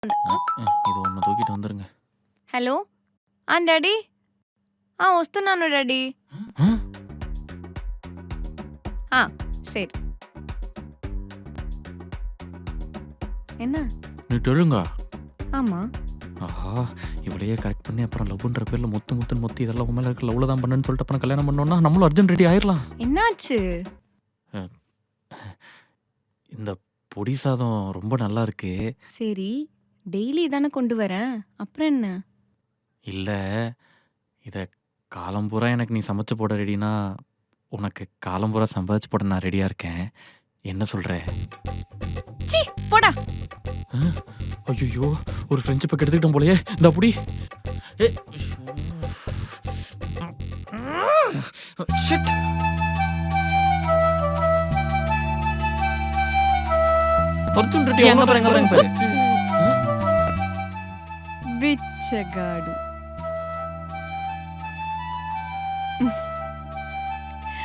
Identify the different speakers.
Speaker 1: ఇది ఉన్న తూకిட்டு வந்துருங்க.
Speaker 2: హలో డాడీ వస్తున్నాను డాడీ சரி என்ன
Speaker 1: நீட்டு எழுங்க.
Speaker 2: ஆமா
Speaker 1: ஆஹா, இவளையே கரெக்ட் பண்ணி அப்புறம் லவ்ன்ற பேர்ல முத்து இதெல்லாம் உன் மேல இருக்க லவ்ல தான் பண்ணுன்னு சொல்லிட்டு அப்புறம் கல்யாணம் பண்ணோம்னா நம்மளும் அர்ஜென்ட் ரெடி ஆயிடலாம்.
Speaker 2: என்னாச்சு
Speaker 1: இந்த பொடி சாதம் ரொம்ப நல்லா இருக்கு.
Speaker 2: சரி டெய்லி தானே கொண்டு வரேன் அப்புறம் என்ன
Speaker 1: இல்ல, இத காலம்பூரா எனக்கு நீ சமைச்சு போட ரெடினா உனக்கு காலம்பூரா சம்பாதிச்சு போட நான் ரெடியா இருக்கேன். என்ன சொல்ற?
Speaker 2: சீ போடா
Speaker 1: ஐயோ, ஒரு ஃப்ரெண்ட்ஷிப்பை எடுத்துக்கிட்டோம் போலயே. இந்த அப்படி
Speaker 2: బిచ్చగాడు